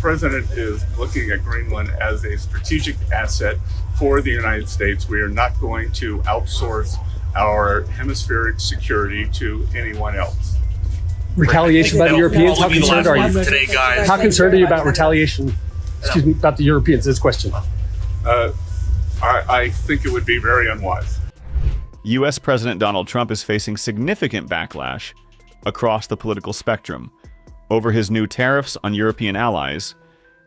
president is looking at Greenland as a strategic asset for the United States. We are not going to outsource our hemispheric security to anyone else. Retaliation by the Europeans? How concerned are you? Today, guys. How concerned are you about retaliation? Excuse me, about the Europeans? This question. I think it would be very unwise. U.S. President Donald Trump is facing significant backlash across the political spectrum over his new tariffs on European allies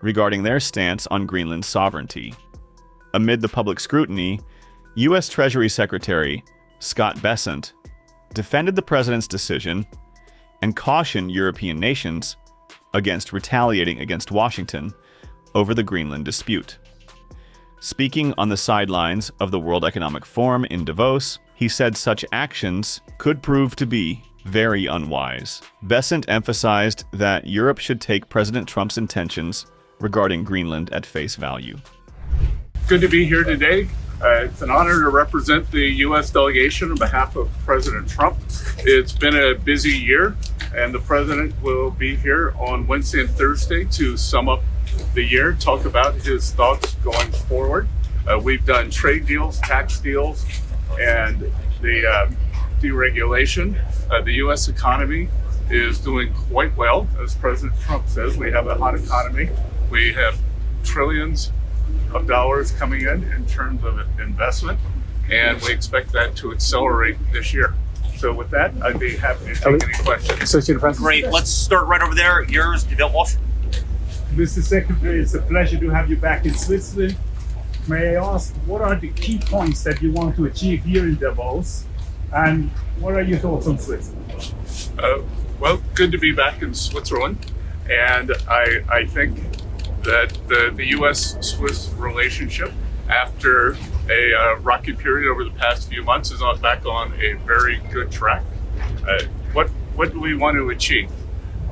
regarding their stance on Greenland's sovereignty. Amid the public scrutiny, U.S. Treasury Secretary Scott Bessent defended the president's decision and cautioned European nations against retaliating against Washington over the Greenland dispute. Speaking on the sidelines of the World Economic Forum in Davos, he said such actions could prove to be very unwise. Bessent emphasized that Europe should take President Trump's intentions regarding Greenland at face value. Good to be here today. It's an honor to represent the U.S. delegation on behalf of President Trump. It's been a busy year, and the president will be here on Wednesday and Thursday to sum up the year, talk about his thoughts going forward. We've done trade deals, tax deals, and the deregulation. The U.S. economy is doing quite well. As President Trump says, we have a hot economy. We have trillions of dollars coming in terms of investment, and we expect that to accelerate this year. So with that, I'd be happy to take any questions. Associated Press. Great. Let's start right over there. Yours, Deville Walsh. Mr. Secretary, it's a pleasure to have you back in Switzerland. May I ask, what are the key points that you want to achieve here in Davos? And what are your thoughts on Switzerland? Well, good to be back in Switzerland. And I think that the U.S.-Swiss relationship, after a rocky period over the past few months, is back on a very good track. What do we want to achieve?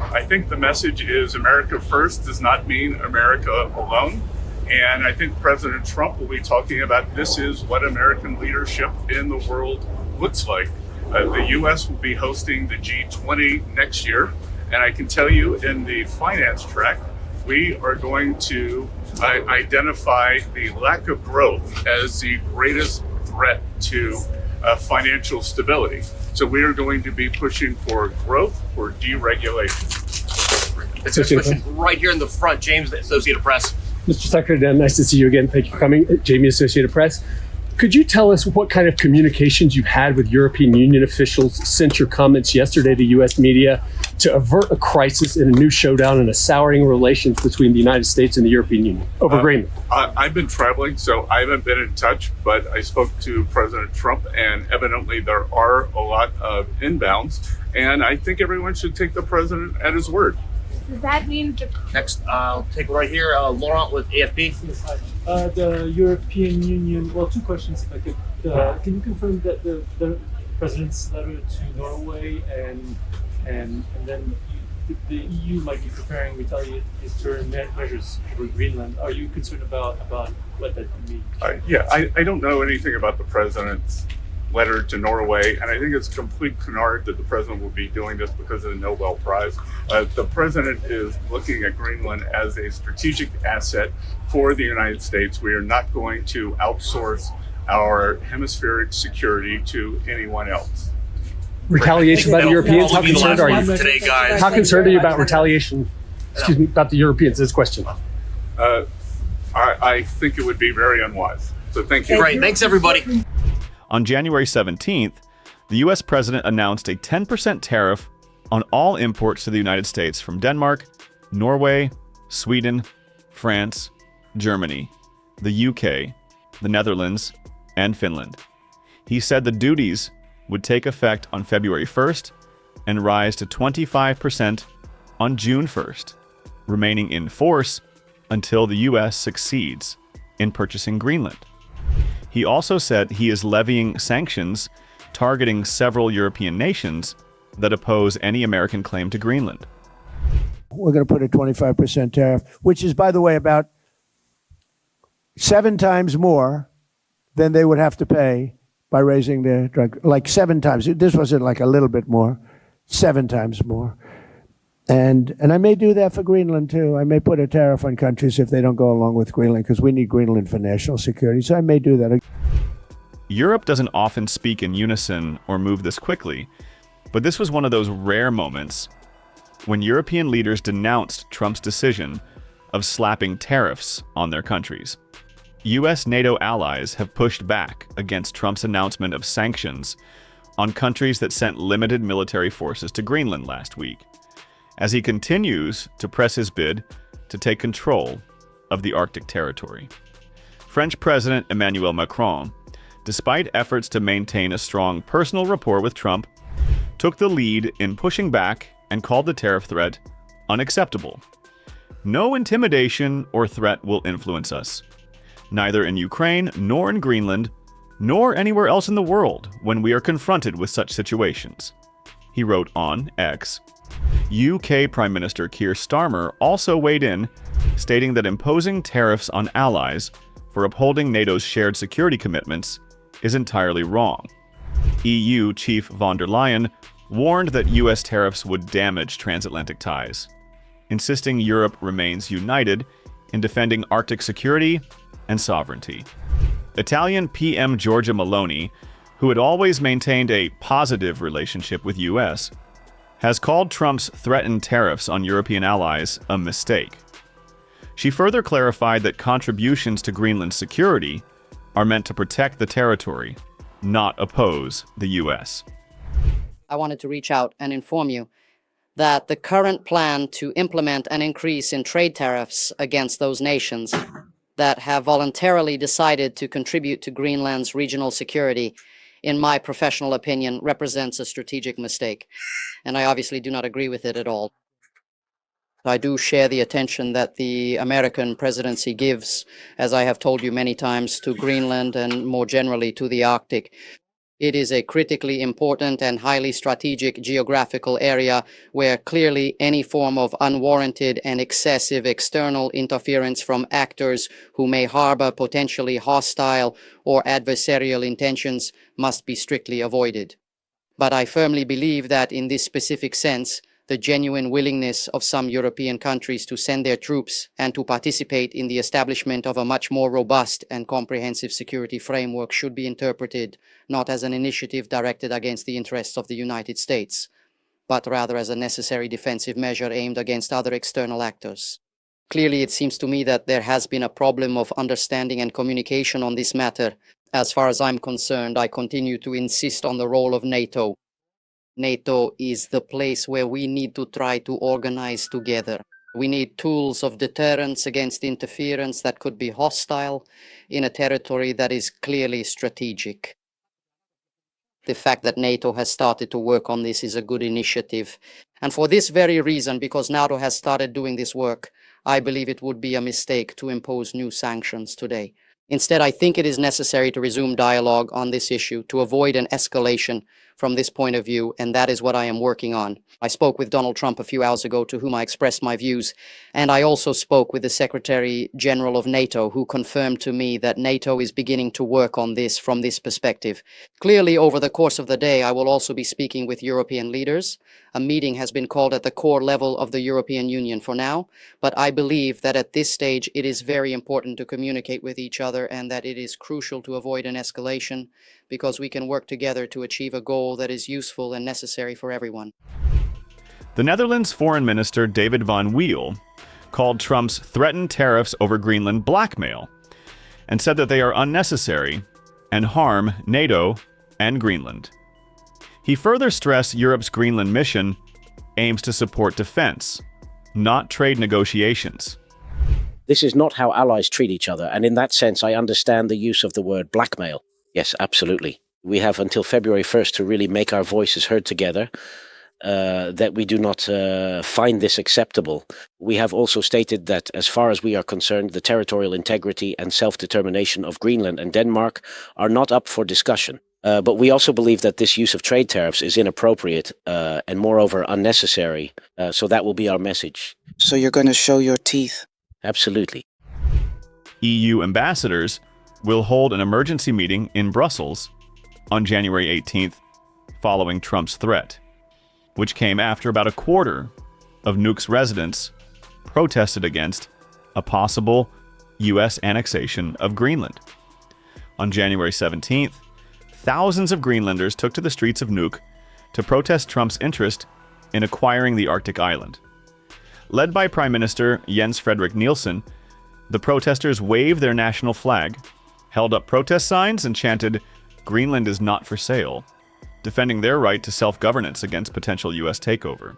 I think the message is America first does not mean America alone. And I think President Trump will be talking about this is what American leadership in the world looks like. The U.S. will be hosting the G20 next year. And I can tell you in the finance track, we are going to identify the lack of growth as the greatest threat to financial stability. So we are going to be pushing for growth, for deregulation. That's a question right here in the front. James, the Associated Press. Mr. Secretary, nice to see you again. Thank you for coming. Jamie, Associated Press. Could you tell us what kind of communications you've had with European Union officials since your comments yesterday to U.S. media to avert a crisis and a new showdown and a souring of relations between the United States and the European Union over Greenland? I've been traveling, so I haven't been in touch, but I spoke to President Trump, and evidently there are a lot of inbounds, and I think everyone should take the president at his word. Does that mean Next, I'll take right here, Laurent with AFP. The European Union, well, two questions if I could. Can you confirm that the president's letter to Norway and then the EU might be preparing retaliatory measures for Greenland? Are you concerned about what that means? I don't know anything about the president's letter to Norway, and I think it's complete canard that the president will be doing this because of the Nobel Prize. The president is looking at Greenland as a strategic asset for the United States. We are not going to outsource our hemispheric security to anyone else. Retaliation by the Europeans? How concerned are you? Today, guys. How concerned are you about retaliation? Excuse me, about the Europeans? This question. I think it would be very unwise. So thank you. Great. Thanks, everybody. On January 17th, the U.S. president announced a 10% tariff on all imports to the United States from Denmark, Norway, Sweden, France, Germany, the UK, the Netherlands, and Finland. He said the duties would take effect on February 1st and rise to 25% on June 1st, remaining in force until the U.S. succeeds in purchasing Greenland. He also said he is levying sanctions targeting several European nations that oppose any American claim to Greenland. We're going to put a 25% tariff, which is, by the way, about 7 times more than they would have to pay by raising their drug, like 7 times. This wasn't like a little bit more, 7 times more. And I may do that for Greenland too. I may put a tariff on countries if they don't go along with Greenland, because we need Greenland for national security. So I may do that. Europe doesn't often speak in unison or move this quickly, but this was one of those rare moments when European leaders denounced Trump's decision of slapping tariffs on their countries. US NATO allies have pushed back against Trump's announcement of sanctions on countries that sent limited military forces to Greenland last week, as he continues to press his bid to take control of the Arctic territory. French President Emmanuel Macron, despite efforts to maintain a strong personal rapport with Trump, took the lead in pushing back and called the tariff threat unacceptable. No intimidation or threat will influence us, neither in Ukraine nor in Greenland, nor anywhere else in the world when we are confronted with such situations, he wrote on X. UK Prime Minister Keir Starmer also weighed in, stating that imposing tariffs on allies for upholding NATO's shared security commitments is entirely wrong. EU Chief von der Leyen warned that US tariffs would damage transatlantic ties, insisting Europe remains united in defending Arctic security and sovereignty. Italian PM Giorgia Meloni, who had always maintained a positive relationship with US, has called Trump's threatened tariffs on European allies a mistake. She further clarified that contributions to Greenland's security are meant to protect the territory, not oppose the US. I wanted to reach out and inform you that the current plan to implement an increase in trade tariffs against those nations that have voluntarily decided to contribute to Greenland's regional security, in my professional opinion, represents a strategic mistake. And I obviously do not agree with it at all. I do share the attention that the American presidency gives, as I have told you many times, to Greenland and more generally to the Arctic. It is a critically important and highly strategic geographical area where clearly any form of unwarranted and excessive external interference from actors who may harbor potentially hostile or adversarial intentions must be strictly avoided. But I firmly believe that in this specific sense, the genuine willingness of some European countries to send their troops and to participate in the establishment of a much more robust and comprehensive security framework should be interpreted not as an initiative directed against the interests of the United States, but rather as a necessary defensive measure aimed against other external actors. Clearly, it seems to me that there has been a problem of understanding and communication on this matter. As far as I'm concerned, I continue to insist on the role of NATO. NATO is the place where we need to try to organize together. We need tools of deterrence against interference that could be hostile in a territory that is clearly strategic. The fact that NATO has started to work on this is a good initiative. And for this very reason, because NATO has started doing this work, I believe it would be a mistake to impose new sanctions today. Instead, I think it is necessary to resume dialogue on this issue to avoid an escalation from this point of view, and that is what I am working on. I spoke with Donald Trump a few hours ago, to whom I expressed my views, and I also spoke with the Secretary General of NATO, who confirmed to me that NATO is beginning to work on this from this perspective. Clearly, over the course of the day, I will also be speaking with European leaders. A meeting has been called at the core level of the European Union for now, but I believe that at this stage it is very important to communicate with each other and that it is crucial to avoid an escalation because we can work together to achieve a goal that is useful and necessary for everyone. The Netherlands Foreign Minister David van Wiel called Trump's threatened tariffs over Greenland blackmail and said that they are unnecessary and harm NATO and Greenland. He further stressed Europe's Greenland mission aims to support defense, not trade negotiations. This is not how allies treat each other, and in that sense, I understand the use of the word blackmail. Yes, absolutely. We have until February 1st to really make our voices heard together, that we do not find this acceptable. We have also stated that, as far as we are concerned, the territorial integrity and self-determination of Greenland and Denmark are not up for discussion. But we also believe that this use of trade tariffs is inappropriate and moreover unnecessary. So that will be our message. So you're going to show your teeth? Absolutely. EU ambassadors will hold an emergency meeting in Brussels on January 18th following Trump's threat, which came after about a quarter of Nuuk's residents protested against a possible U.S. annexation of Greenland. On January 17th, thousands of Greenlanders took to the streets of Nuuk to protest Trump's interest in acquiring the Arctic island. Led by Prime Minister Jens Frederik Nielsen, the protesters waved their national flag, held up protest signs, and chanted, "Greenland is not for sale," defending their right to self-governance against potential U.S. takeover.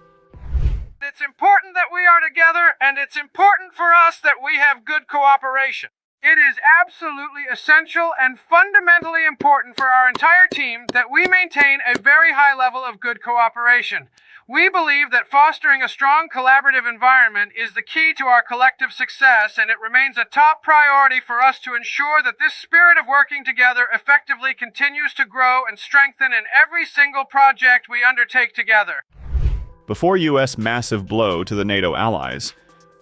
It's important that we are together, and it's important for us that we have good cooperation. It is absolutely essential and fundamentally important for our entire team that we maintain a very high level of good cooperation. We believe that fostering a strong collaborative environment is the key to our collective success, and it remains a top priority for us to ensure that this spirit of working together effectively continues to grow and strengthen in every single project we undertake together. Before U.S. massive blow to the NATO allies,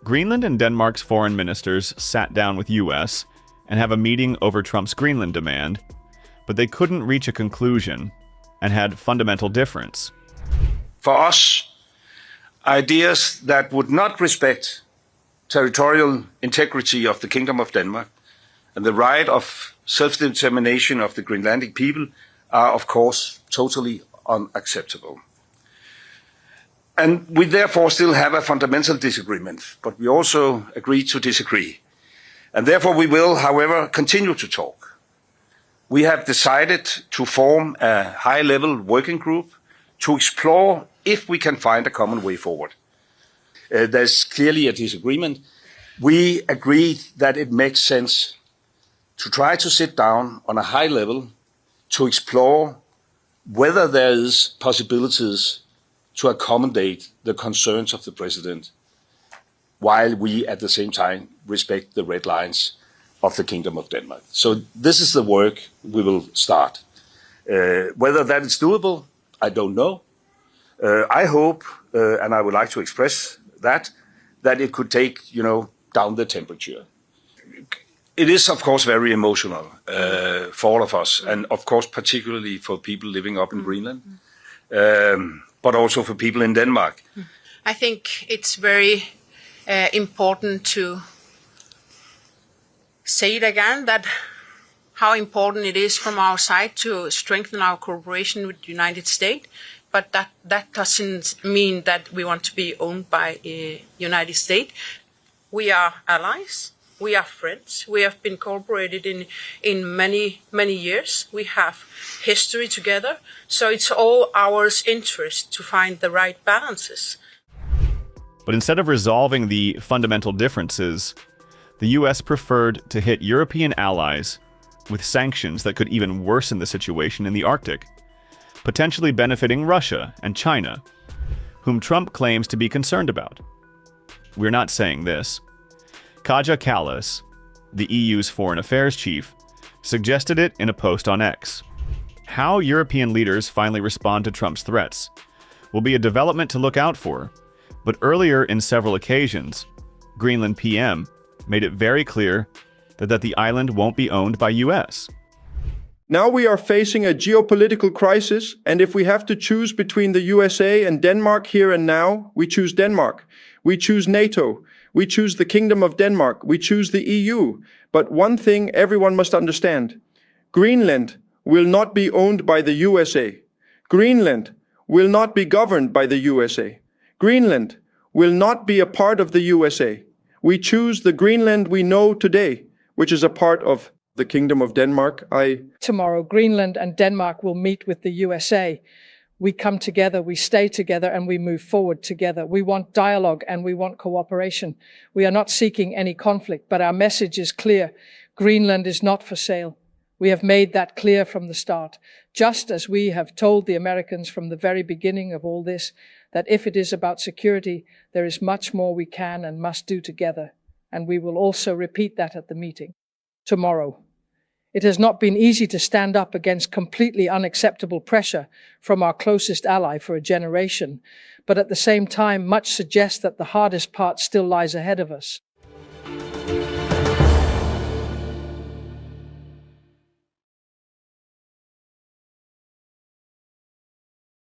Greenland and Denmark's foreign ministers sat down with U.S. and have a meeting over Trump's Greenland demand, but they couldn't reach a conclusion and had fundamental difference. For us, ideas that would not respect territorial integrity of the Kingdom of Denmark and the right of self-determination of the Greenlandic people are, of course, totally unacceptable. And we therefore still have a fundamental disagreement, but we also agree to disagree. And therefore we will, however, continue to talk. We have decided to form a high-level working group to explore if we can find a common way forward. There's clearly a disagreement. We agreed that it makes sense to try to sit down on a high level to explore whether there is possibilities to accommodate the concerns of the president, while we at the same time respect the red lines of the Kingdom of Denmark. So this is the work we will start. Whether that is doable, I don't know. I hope, and I would like to express that it could take, down the temperature. It is, of course, very emotional for all of us, and of course, particularly for people living up in Greenland. But also for people in Denmark. I think it's very important to say it again, that how important it is from our side to strengthen our cooperation with the United States, but that doesn't mean that we want to be owned by the United States. We are allies. We are friends. We have been cooperated in many, many years. We have history together. So it's all our interest to find the right balances. But instead of resolving the fundamental differences, the U.S. preferred to hit European allies with sanctions that could even worsen the situation in the Arctic, potentially benefiting Russia and China, whom Trump claims to be concerned about. We're not saying this. Kaja Kallas, the EU's foreign affairs chief, suggested it in a post on X. How European leaders finally respond to Trump's threats will be a development to look out for, but earlier in several occasions, Greenland PM made it very clear that the island won't be owned by US. Now we are facing a geopolitical crisis, and if we have to choose between the USA and Denmark here and now, we choose Denmark. We choose NATO. We choose the Kingdom of Denmark. We choose the EU. But one thing everyone must understand. Greenland will not be owned by the USA. Greenland will not be governed by the USA. Greenland will not be a part of the USA. We choose the Greenland we know today, which is a part of the Kingdom of Denmark. Tomorrow, Greenland and Denmark will meet with the USA. We come together, we stay together, and we move forward together. We want dialogue and we want cooperation. We are not seeking any conflict, but our message is clear. Greenland is not for sale. We have made that clear from the start, just as we have told the Americans from the very beginning of all this, that if it is about security, there is much more we can and must do together. And we will also repeat that at the meeting tomorrow. It has not been easy to stand up against completely unacceptable pressure from our closest ally for a generation, but at the same time, much suggests that the hardest part still lies ahead of us.